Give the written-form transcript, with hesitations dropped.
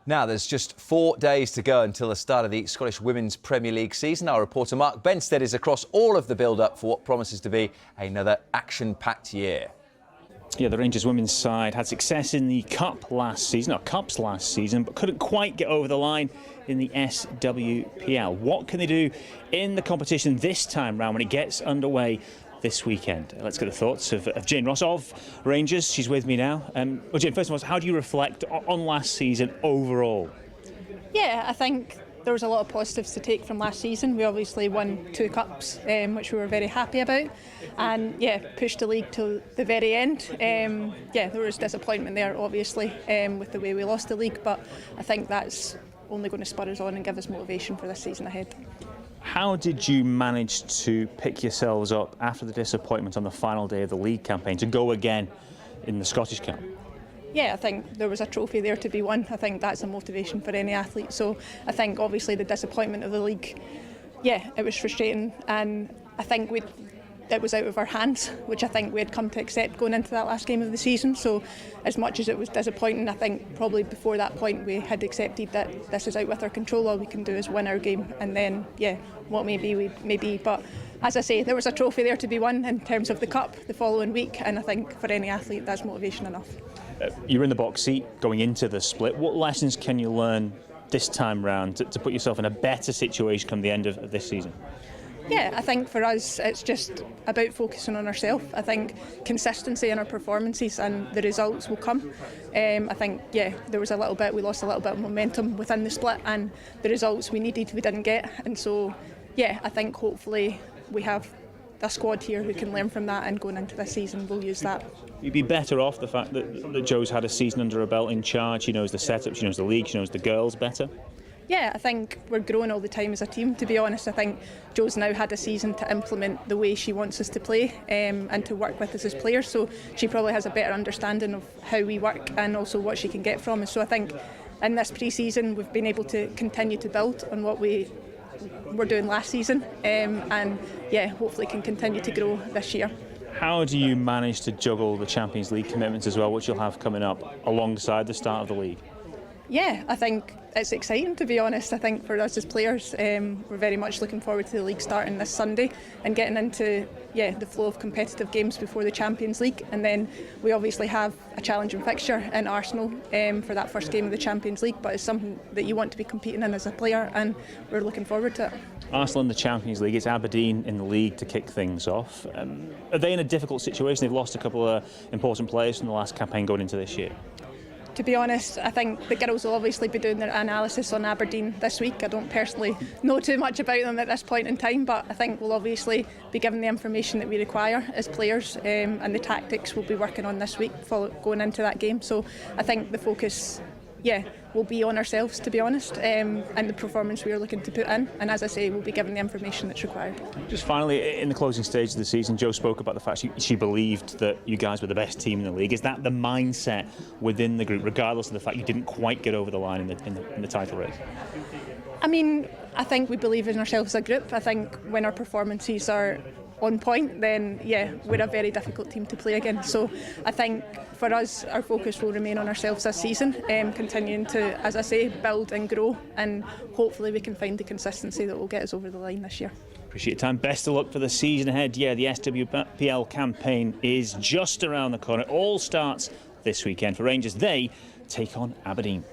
Now, there's just 4 days to go until the start of the Scottish Women's Premier League season. Our reporter Mark Benstead is across all of the build-up for what promises to be another action-packed year. Yeah, the Rangers women's side had success in the cups last season, but couldn't quite get over the line in the SWPL. What can they do in the competition this time round when it gets underway this weekend? Let's get the thoughts of Jane Ross of Rangers. She's with me now. Well, Jane, first of all, how do you reflect on last season overall? Yeah, I think there was a lot of positives to take from last season. We obviously won 2 cups, which we were very happy about, and yeah, pushed the league to the very end. Yeah, there was disappointment there, obviously, with the way we lost the league, but I think that's only going to spur us on and give us motivation for this season ahead. How did you manage to pick yourselves up after the disappointment on the final day of the league campaign to go again in the Scottish Cup? Yeah, I think there was a trophy there to be won. I think that's a motivation for any athlete. So I think obviously the disappointment of the league, yeah, it was frustrating, and I think it was out of our hands, which I think we had come to accept going into that last game of the season. So as much as it was disappointing, I think probably before that point we had accepted that this is out with our control. All we can do is win our game, and then yeah, what may be. But as I say, there was a trophy there to be won in terms of the cup the following week, and I think for any athlete that's motivation enough. You're in the box seat going into the split. What lessons can you learn this time round to put yourself in a better situation come the end of this season? Yeah, I think for us it's just about focusing on ourselves. I think consistency in our performances and the results will come. I think, yeah, we lost a little bit of momentum within the split, and the results we needed we didn't get. And so, yeah, I think hopefully we have a squad here who can learn from that, and going into this season we'll use that. You'd be better off the fact that Jo's had a season under her belt in charge. She knows the setup, she knows the league, she knows the girls better. Yeah, I think we're growing all the time as a team, to be honest. I think Jo's now had a season to implement the way she wants us to play, and to work with us as players, so she probably has a better understanding of how we work and also what she can get from us. So I think in this pre-season we've been able to continue to build on what we were doing last season, and yeah, hopefully can continue to grow this year. How do you manage to juggle the Champions League commitments as well, which you'll have coming up alongside the start of the league? Yeah, I think it's exciting, to be honest. I think for us as players, we're very much looking forward to the league starting this Sunday and getting into the flow of competitive games before the Champions League. And then we obviously have a challenging fixture in Arsenal for that first game of the Champions League, but it's something that you want to be competing in as a player, and we're looking forward to it. Arsenal in the Champions League, it's Aberdeen in the league to kick things off. Are they in a difficult situation? They've lost a couple of important players from the last campaign going into this year. To be honest, I think the girls will obviously be doing their analysis on Aberdeen this week. I don't personally know too much about them at this point in time, but I think we'll obviously be given the information that we require as players, and the tactics we'll be working on this week going into that game. So I think the focus, will be on ourselves, to be honest, and the performance we are looking to put in. And as I say, we'll be given the information that's required. Just finally, in the closing stage of the season, Jo spoke about the fact she believed that you guys were the best team in the league. Is that the mindset within the group, regardless of the fact you didn't quite get over the line in the title race? I mean, I think we believe in ourselves as a group. I think when our performances are on point, then we're a very difficult team to play against. So I think for us, our focus will remain on ourselves this season, continuing to, as I say, build and grow, and hopefully we can find the consistency that will get us over the line this year. Appreciate your time. Best of luck for the season ahead. Yeah, the SWPL campaign is just around the corner. It all starts this weekend for Rangers. They take on Aberdeen.